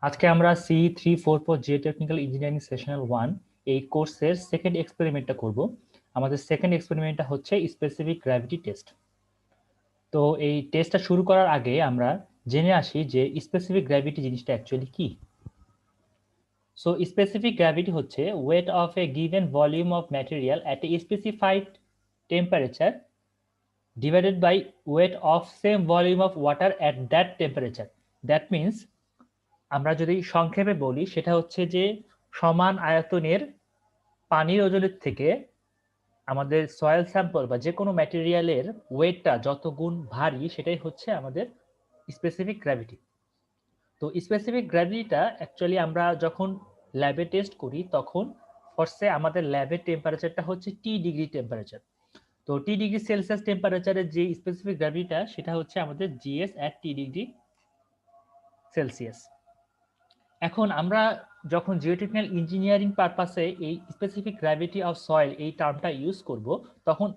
আজকে আমরা C344 geotechnical engineering sessional 1 এই কোর্সের সেকেন্ড এক্সপেরিমেন্টটা করব। আমাদের সেকেন্ড এক্সপেরিমেন্টটা হচ্ছে স্পেসিফিক গ্র্যাভিটি টেস্ট। তো এই টেস্টটা শুরু করার আগে আমরা জেনে আসি যে স্পেসিফিক গ্র্যাভিটি জিনিসটা অ্যাকচুয়ালি কি। সো স্পেসিফিক গ্র্যাভিটি হচ্ছে weight of a given volume of material at a specified temperature divided by weight of same volume of water at that temperature. That means আমরা যদি সংক্ষেপে বলি সেটা হচ্ছে যে সমান আয়তনের পানির ওজনের থেকে আমাদের সয়েল স্যাম্পল বা যে কোনো ম্যাটেরিয়ালের ওয়েটটা যত গুণ ভারী সেটাই হচ্ছে আমাদের স্পেসিফিক গ্র্যাভিটি। তো স্পেসিফিক গ্র্যাভিটিটা অ্যাকচুয়ালি আমরা যখন ল্যাবে টেস্ট করি তখন ফার্স্টে আমাদের ল্যাবের টেম্পারেচারটা হচ্ছে টি ডিগ্রি টেম্পারেচার। তো টি ডিগ্রি সেলসিয়াস টেম্পারেচারের যে স্পেসিফিক গ্র্যাভিটিটা সেটা হচ্ছে আমাদের GS at T degree Celsius. এখন আমরা যখন জিওটেকনিক্যাল ইঞ্জিনিয়ারিং পারপাসে এই স্পেসিফিক গ্র্যাভিটি অফ সয়েল এই টার্মটা ইউজ করব, তখন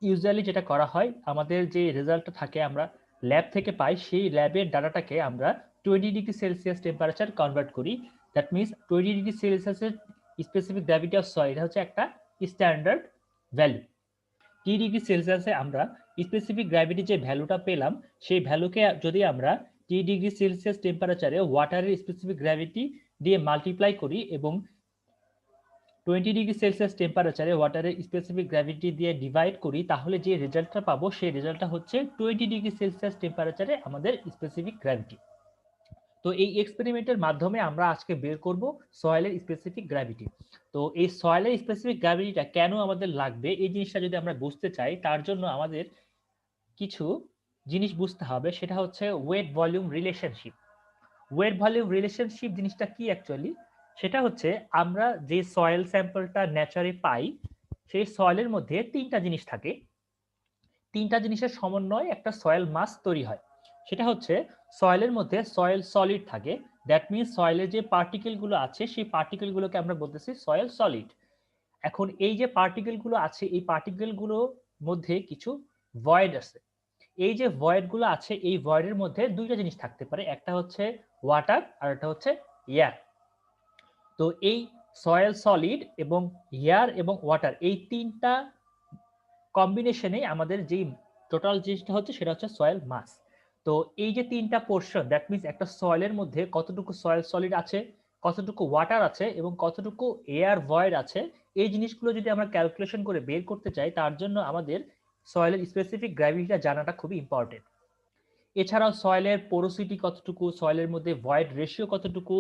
ইউজুয়ালি যেটা করা হয় আমাদের যে রেজাল্টটা থাকে আমরা ল্যাব থেকে পাই, সেই ল্যাবের ডাটাটাকে আমরা 20 ডিগ্রি সেলসিয়াস টেম্পারেচার কনভার্ট করি। দ্যাট মিনস 20 ডিগ্রি সেলসিয়াসের স্পেসিফিক গ্র্যাভিটি অফ সয়েল এটা হচ্ছে একটা স্ট্যান্ডার্ড ভ্যালু। টি ডিগ্রি সেলসিয়াসে আমরা স্পেসিফিক গ্র্যাভিটি যে ভ্যালুটা পেলাম সেই ভ্যালুকে যদি আমরা টি ডিগ্রি সেলসিয়াস টেম্পারেচারে ওয়াটারের স্পেসিফিক গ্র্যাভিটি দিয়ে মাল্টিপ্লাই করি এবং 20 ডিগ্রি সেলসিয়াস টেম্পারেচারে ওয়াটারের স্পেসিফিক গ্র্যাভিটি দিয়ে ডিভাইড করি, তাহলে যে রেজাল্টটা পাবো সেই রেজাল্টটা হচ্ছে 20 ডিগ্রি সেলসিয়াস টেম্পারেচারে আমাদের স্পেসিফিক গ্র্যাভিটি। তো এই এক্সপেরিমেন্টের মাধ্যমে আমরা আজকে বের করব সয়েলের স্পেসিফিক গ্র্যাভিটি। তো এই সয়েলের স্পেসিফিক গ্র্যাভিটিটা কেন আমাদের লাগবে এই জিনিসটা যদি আমরা বুঝতে চাই, তার জন্য আমাদের কিছু জিনিস বুঝতে হবে। সেটা হচ্ছে weight volume relationship. Weight volume relationship জিনিসটা কি অ্যাকচুয়ালি? সেটা হচ্ছে আমরা যে সয়েল স্যাম্পলটা ন্যাচারে পাই সেই সয়েলের মধ্যে তিনটা জিনিস থাকে। তিনটা জিনিসের সমন্বয়ে একটা সয়েল মাস তৈরি হয়। সেটা হচ্ছে সয়েলের মধ্যে সয়েল সলিড থাকে। দ্যাট মিনস সয়েলের যে পার্টিকেলগুলো আছে সেই পার্টিকেলগুলোকে আমরা বলতেছি সয়েল সলিড। এখন এই যে পার্টিকেলগুলো আছে এই পার্টিকেলগুলোর মধ্যে কিছু ভয়েড আছে। এই যে ভয়েডগুলো আছে এই ভয়েডের মধ্যে দুইটা জিনিস থাকতে পারে, একটা হচ্ছে ওয়াটার আর একটা হচ্ছে এয়ার। তো এই সয়েল সলিড এবং এয়ার এবং ওয়াটার এই তিনটা কম্বিনেশনে আমাদের যেই টোটাল জিনিসটা হচ্ছে সেটা হচ্ছে সয়েল মাস। তো এই যে তিনটা পোর্শন, দ্যাট মিনস একটা সয়েলের মধ্যে কতটুকু সয়েল সলিড আছে, কতটুকু ওয়াটার আছে এবং কতটুকু এয়ার ভয়েড আছে, এই জিনিসগুলো যদি আমরা ক্যালকুলেশন করে বের করতে চাই তার জন্য আমাদের সয়েলের স্পেসিফিক গ্র্যাভিটিটা জানাটা খুবই ইম্পর্টেন্ট। এছাড়াও সয়েলের পোরোসিটি কতটুকু, সয়েলের মধ্যে ভয়েড রেশিও কতটুকু,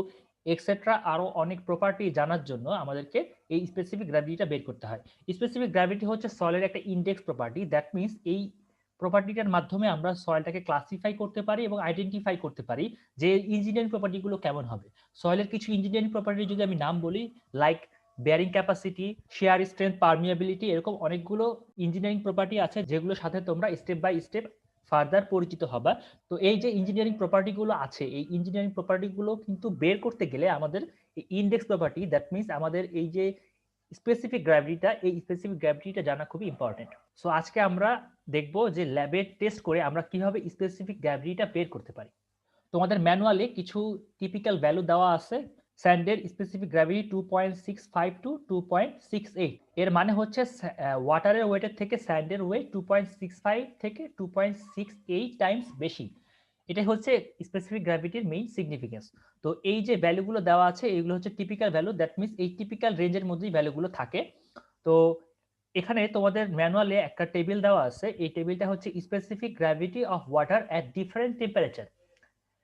এক্সেট্রা আরো অনেক প্রপার্টি জানার জন্য আমাদেরকে এই স্পেসিফিক গ্র্যাভিটিটা বের করতে হয়। স্পেসিফিক গ্র্যাভিটি হচ্ছে সয়েলের একটা ইন্ডেক্স প্রপার্টি। দ্যাট মিনস এই প্রপার্টিটার মাধ্যমে আমরা সয়েলটাকে ক্লাসিফাই করতে পারি এবং আইডেন্টিফাই করতে পারি যে ইঞ্জিনিয়ারিং প্রপার্টিগুলো কেমন হবে। সয়েলের কিছু ইঞ্জিনিয়ারিং প্রপার্টি যদি আমি নাম বলি, like bearing capacity, share strength, permeability, এরকম অনেকগুলো ইঞ্জিনিয়ারিং প্রপার্টি আছে যেগুলোর সাথে তোমরা স্টেপ বাই স্টেপ ফার্দার পরিচিত হবা। তো এই যে ইঞ্জিনিয়ারিং প্রপার্টিগুলো আছে এই ইঞ্জিনিয়ারিং প্রপার্টিগুলো কিন্তু বের করতে গেলে আমাদের ইন্ডেক্স প্রপার্টি, দ্যাট মিনস আমাদের এই যে স্পেসিফিক গ্র্যাভিটিটা এই স্পেসিফিক গ্র্যাভিটিটা জানা খুবই ইম্পর্টেন্ট। সো আজকে আমরা দেখব যে ল্যাবে টেস্ট করে আমরা কিভাবে স্পেসিফিক গ্র্যাভিটিটা বের করতে পারি। তোমাদের ম্যানুয়ালে কিছু টিপিক্যাল ভ্যালু দেওয়া আছে। স্যান্ডের স্পেসিফিক গ্র্যাভিটি 2.65 টু 2.68। এর মানে হচ্ছে ওয়াটারের ওয়েটের থেকে স্যান্ডের ওয়েট 2.65 থেকে 2.68 টাইমস বেশি। এটাই হচ্ছে স্পেসিফিক গ্র্যাভিটির মেইন সিগনিফিকেন্স। তো এই যে ভ্যালুগুলো দেওয়া আছে এগুলো হচ্ছে টিপিক্যাল ভ্যালু। দ্যাট মিনস এই টিপিক্যাল রেঞ্জের মধ্যেই ভ্যালুগুলো থাকে। তো এখানে তোমাদের ম্যানুয়ালে একটা টেবিল দেওয়া আছে। এই টেবিলটা হচ্ছে specific gravity of water at different temperature.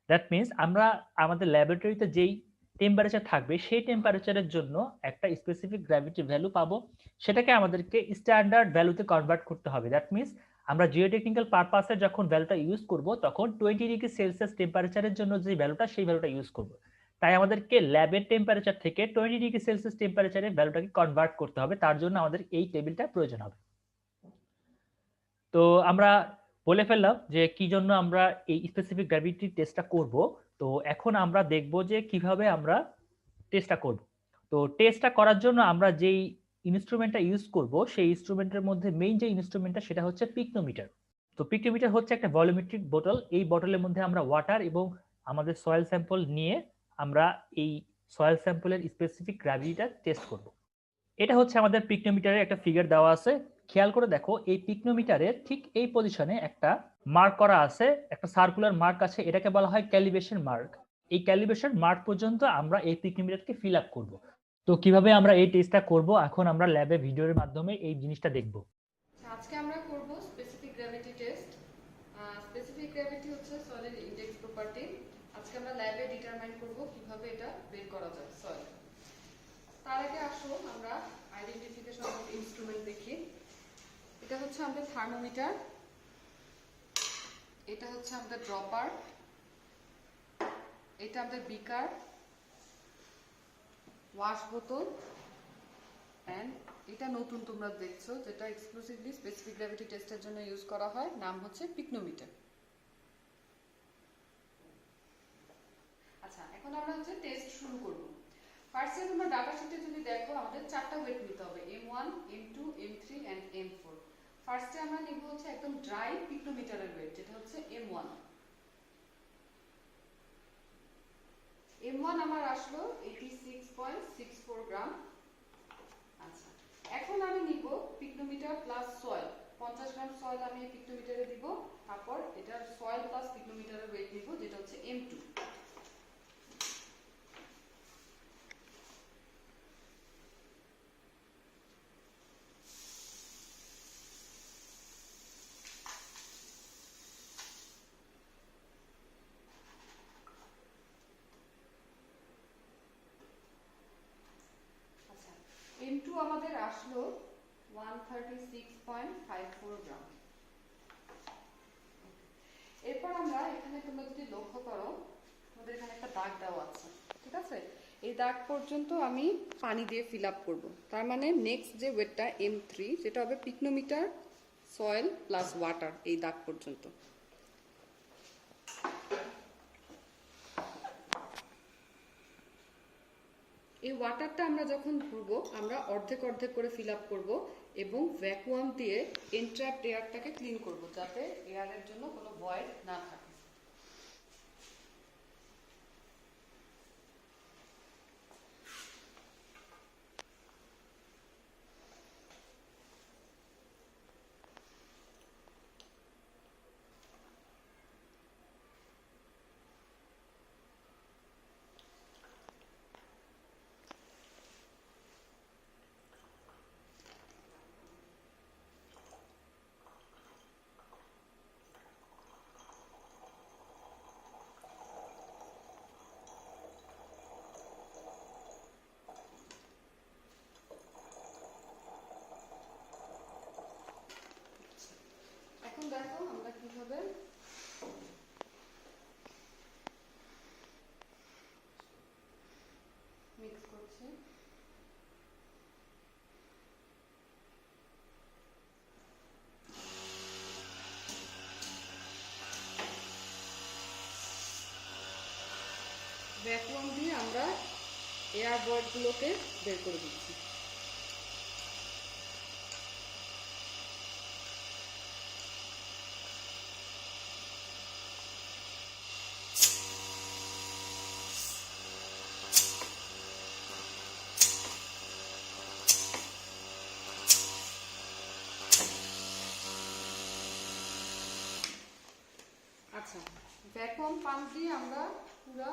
That means আমরা আমাদের ল্যাবরেটরিতে যেই টেম্পারেচার থাকবে সেই টেম্পারেচারের জন্য একটা স্পেসিফিক গ্র্যাভিটি ভ্যালু পাবো, সেটাকে আমাদেরকে স্ট্যান্ডার্ড ভ্যালুতে কনভার্ট করতে হবে। দ্যাট মিনস আমরা জিওটেকনিক্যাল পারপাসে যখন ভ্যালুটা ইউজ করব তখন 20 ডিগ্রি সেলসিয়াস টেম্পারেচারের জন্য যে ভ্যালুটা সেই ভ্যালুটা ইউজ করব। তাই আমাদেরকে ল্যাবের টেম্পারেচার থেকে 20 ডিগ্রি সেলসিয়াস টেম্পারেচারে ভ্যালুটাকে কনভার্ট করতে হবে, তার জন্য আমাদের এই টেবিলটা প্রয়োজন হবে। তো আমরা বলে ফেললাম যে কি জন্য আমরা এই স্পেসিফিক গ্র্যাভিটি টেস্টটা করব। তো এখন আমরা দেখব যে কিভাবে আমরা টেস্টটা করব। তো টেস্টটা করার জন্য আমরা যেই ইনস্ট্রুমেন্টটা ইউজ করব সেই ইনস্ট্রুমেন্টের মধ্যে মেইন যে ইনস্ট্রুমেন্টটা সেটা হচ্ছে পিকনোমিটার। তো পিকনোমিটার হচ্ছে একটা ভলিউমেট্রিক বোতল। এই বোতলের মধ্যে আমরা ওয়াটার এবং আমাদের সয়েল স্যাম্পল নিয়ে আমরা এই সয়েল স্যাম্পলের স্পেসিফিক গ্র্যাভিটিটা টেস্ট করব। এটা হচ্ছে আমাদের পিকনোমিটারের একটা ফিগার দেওয়া আছে। খেয়াল করে দেখো, এই পিকনোমিটারের ঠিক এই পজিশনে একটা মার্ক করা আছে, একটা সার্কুলার মার্ক আছে, এটাকে বলা হয় ক্যালিব্রেশন মার্ক। এই ক্যালিব্রেশন মার্ক পর্যন্ত আমরা এই পিকনোমিটারকে ফিল আপ করব। তো কিভাবে আমরা এই টেস্টটা করব, এখন আমরা ল্যাবে ভিডিওর মাধ্যমে এই জিনিসটা দেখব। আজকে আমরা করব specific gravity test. Specific gravity হচ্ছে সয়েলের ইনডেক্স প্রপার্টি। আজকে আমরা ল্যাবে ডিটারমাইন করব কিভাবে এটা বের করা যায় সয়েল। তার আগে আসো আমরা আইডেন্টিফিকেশন অফ ইনস্ট্রুমেন্ট দেখি। এটা হচ্ছে আমাদের থার্মোমিটার, এটা হচ্ছে আমাদের ড্রপার, এটা আমাদের বিকার, ওয়াশ বোতল, এন্ড এটা নতুন তোমরা দেখছো যেটা এক্সক্লুসিভলি স্পেসিফিক গ্র্যাভিটি টেস্টের জন্য ইউজ করা হয়, নাম হচ্ছে পিকনোমিটার। আচ্ছা, এখন আমরা হচ্ছে টেস্ট শুরু করব। ফার্স্টে তোমরা ডাটা শিটে যদি দেখো আমাদের চারটা ওয়েট নিতে হবে, M1, M2, M3 and M4। ফার্স্টে আমরা নিব হচ্ছে একদম ড্রাই পিকনোমিটারের ওয়েট, যেটা হচ্ছে M1। M1 আমার আসলো 86.64 গ্রাম। আচ্ছা, এখন আমি নিব পিকনোমিটার প্লাস সয়েল, 50 গ্রাম সয়েল আমি এই পিকনোমিটারে দিব। তারপর এটার সয়েল প্লাস পিকনোমিটারের ওয়েট নিব, যেটা হচ্ছে M2। আচ্ছা, M2 আমাদের আসলো 136.54 গ্রাম। এরপর আমরা এখানে তোমরা যদি লক্ষ্য করো, আমাদের এখানে একটা দাগ দেওয়া আছে, ঠিক আছে? এই দাগ পর্যন্ত আমি পানি দিয়ে ফিল আপ করবো। তার মানে নেক্সট যে ওয়েটটা M3, যেটা হবে পিকনোমিটার, সয়েল প্লাস ওয়াটার, এই দাগ পর্যন্ত। এই ওয়াটারটা আমরা যখন ভরবো, আমরা অর্ধেক অর্ধেক করে ফিল আপ করবো এবং ভ্যাকুয়াম দিয়ে এনট্র্যাপড এয়ারটাকে ক্লিন করব, যাতে এয়ারের জন্য কোনো ভয়েড না থাকে। এখন দেখো আমরা কিভাবে মিক্স করছি। ভ্যাকুয়াম দিয়ে আমরা এয়ার ভয়েডগুলোকে বের করে দিচ্ছি। আচ্ছা, ভ্যাকুয়াম পাম্প দিয়ে আমরা পুরো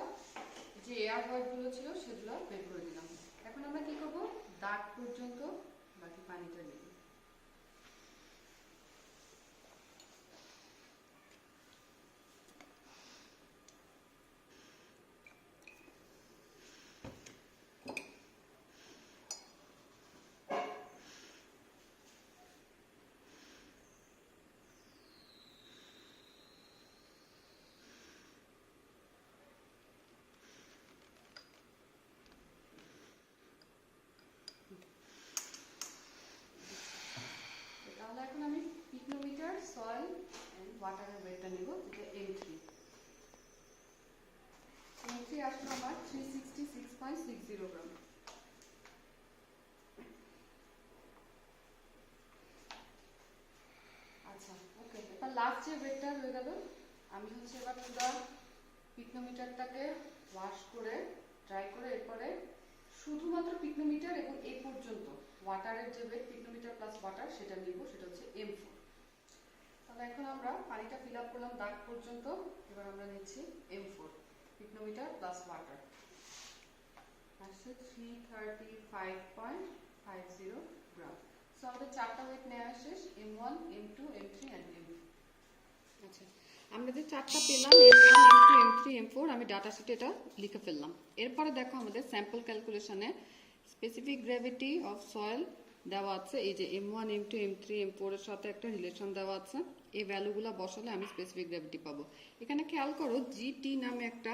যে এয়ার ভয়েডগুলো ছিল সেগুলো বের করে দিলাম। এখন আমরা কি করব, দাগ পর্যন্ত বাকি পানিটা নিব। তাহলে এখন আমি পিকনোমিটার, সয়েল এন্ড ওয়াটারের ওয়েটটা নিব, যেটা M3। M3 আসলে আমার 366.60 গ্রাম। আচ্ছা, ওকে, এবার লাস্ট যে ওয়েটটা হয়ে গেল, আমি হচ্ছে এবার পুরো পিকনোমিটারটাকে ওয়াশ করে এরপরে শুধুমাত্র পিকনোমিটার এবং এই পর্যন্ত ওয়াটারের যে ওয়েট পিকনোমিটার প্লাস ওয়াটার সেটা নিব, সেটা হচ্ছে M4। তাহলে এখন আমরা পানিটা ফিল আপ করলাম দাগ পর্যন্ত, এবার আমরা নিচ্ছি M4 পিকনোমিটার প্লাস ওয়াটার আসছে 335.50 গ্রাম। সো আমাদের চারটা ওয়েট নেওয়া শেষ, M1, M2, M3 and M4। আচ্ছা, আমরা যে চারটা পেলাম M1, M2, M3, M4 আমি ডাটা শিটে এটা লিখে ফেললাম। এরপরে দেখো আমাদের স্যাম্পল ক্যালকুলেশনে স্পেসিফিক গ্র্যাভিটি অফ সয়েল দেওয়া আছে, এই যে M1, M2, M3, M4 এর সাথে একটা রিলেশন দেওয়া আছে, এই ভ্যালুগুলো বসালে আমি স্পেসিফিক গ্র্যাভিটি পাবো। এখানে খেয়াল করো জিটি নামে একটা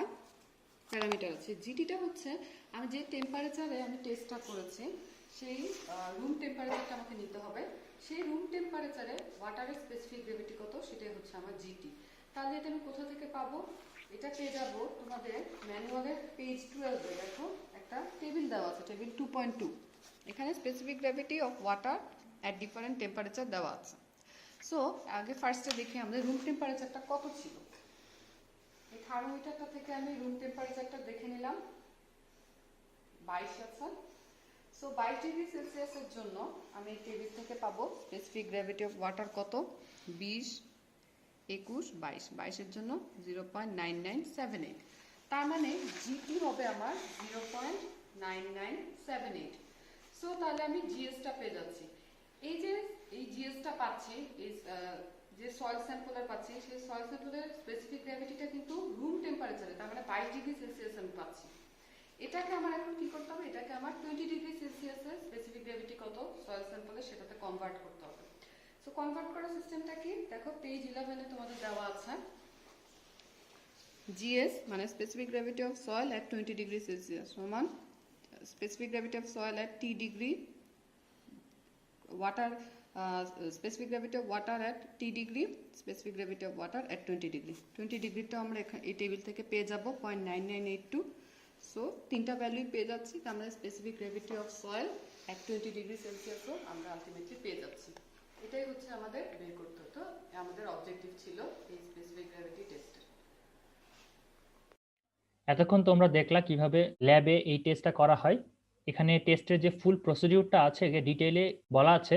প্যারামিটার আছে। জিটিটা হচ্ছে আমি যে টেম্পারেচারে আমি টেস্টটা করেছি সেই রুম টেম্পারেচারটা আমাকে নিতে হবে, সেই রুম টেম্পারেচারে ওয়াটারের স্পেসিফিক গ্র্যাভিটি কত সেটাই হচ্ছে আমার জিটি। তাহলে এটা আমি কোথা থেকে পাবো? এটা পেয়ে যাবো তোমাদের ম্যানুয়ালের পেজ 12 এ। দেখো একটা টেবিল দেওয়া আছে, টেবিল 2.2, এখানে specific gravity of water at different temperature দেওয়া আছে। সো আগে ফার্স্টে দেখি আমাদের রুম টেম্পারেচারটা কত ছিল। এই থার্মোমিটারটা থেকে আমি রুম টেম্পারেচারটা দেখে নিলাম, 22 আছে। সো 22 ডিগ্রি সেলসিয়াসের জন্য আমি এই টেবিল থেকে পাবো স্পেসিফিক গ্র্যাভিটি অফ ওয়াটার কত, 20, 21, 22, 22-এর জন্য 0.9978। তার মানে জিটি হবে আমার 0.9978। সো তাহলে আমি জিএসটা পেয়ে যাচ্ছি। এই যে এই জিএসটা পাচ্ছি, এই যে সয়েল স্যাম্পলের পাচ্ছি, সেই সয়েল স্যাম্পলের স্পেসিফিক গ্র্যাভিটিটা কিন্তু রুম টেম্পারেচারে, তার মানে 22 ডিগ্রি সেলসিয়াস আমি পাচ্ছি। এটাকে আমার এখন কি করতে হবে? এটাকে আমার 20 ডিগ্রি সেলসিয়াসের স্পেসিফিক গ্র্যাভিটি কত সয়েল স্যাম্পলে সেটাতে কনভার্ট করতে হবে। সো কনভার্ট করার সিস্টেমটা কি? দেখো পেজ 11 এ তোমাদের দেওয়া আছে জিএস মানে specific gravity of soil at 20 degree Celsius সমান specific gravity of soil at T degree water, specific gravity of water at T degree, specific gravity of water at 20 degree। 20 degree টা আমরা এই table থেকে পেয়ে যাব 0.9982। So তিনটা ভ্যালুই পেয়ে যাচ্ছি, তার মানে specific gravity of soil at 20 degree সেলসিয়াসও আমরা আলটিমেটলি পেয়ে যাচ্ছি। এটাই হচ্ছে আমাদের বের করতে হতো, আমাদের অবজেক্টিভ ছিল এই স্পেসিফিক গ্র্যাভিটি টেস্টের। এতক্ষণ তোমরা দেখলা কিভাবে ল্যাবে এই টেস্টটা করা হয়। এখানে টেস্টের যে ফুল প্রসিডিউরটা আছে ডিটেইলে বলা আছে।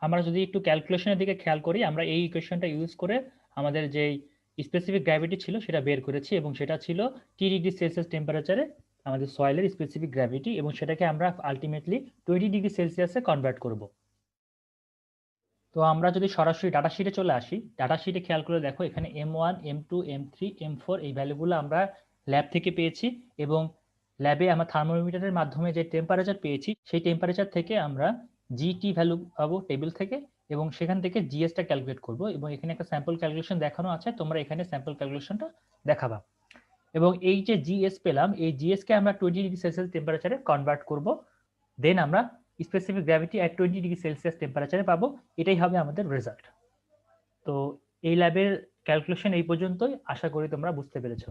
আমরা যদি একটু ক্যালকুলেশনের দিকে খেয়াল করি, আমরা এই ইকুয়েশনটা ইউজ করে আমাদের যে স্পেসিফিক গ্র্যাভিটি ছিল সেটা বের করেছি, এবং সেটা ছিল টি ডিগ্রি সেলসিয়াস টেম্পারেচারে আমাদের সয়েলের স্পেসিফিক গ্র্যাভিটি, এবং সেটাকে আমরা আলটিমেটলি 20 ডিগ্রি সেলসিয়াসে কনভার্ট করব। তো আমরা যদি সরাসরি ডাটা শিটে চলে আসি, ডাটা শিটে খেয়াল করে দেখো এখানে M1, M2, M3, M4 এই ভ্যালুগুলো আমরা ল্যাব থেকে পেয়েছি, এবং ল্যাবে আমরা থার্মোমিটারের মাধ্যমে যে টেম্পারেচার পেয়েছি সেই টেম্পারেচার থেকে আমরা জিটি ভ্যালু পাবো টেবিল থেকে, এবং সেখান থেকে জিএসটা ক্যালকুলেট করব। এবং এখানে একটা স্যাম্পল ক্যালকুলেশন দেখানো আছে, তোমরা এখানে স্যাম্পল ক্যালকুলেশনটা দেখাবা। এবং এই যে জিএস পেলাম, এই জিএস কে আমরা 20 ডিগ্রি সেলসিয়াস টেম্পারেচারে কনভার্ট করব, দেন আমরা স্পেসিফিক গ্র্যাভিটি এট 20 ডিগ্রি সেলসিয়াস টেম্পারেচারে পাবো। এটাই হবে আমাদের রেজাল্ট। তো এই ল্যাবের ক্যালকুলেশন এই পর্যন্তই, আশা করি তোমরা বুঝতে পেরেছো।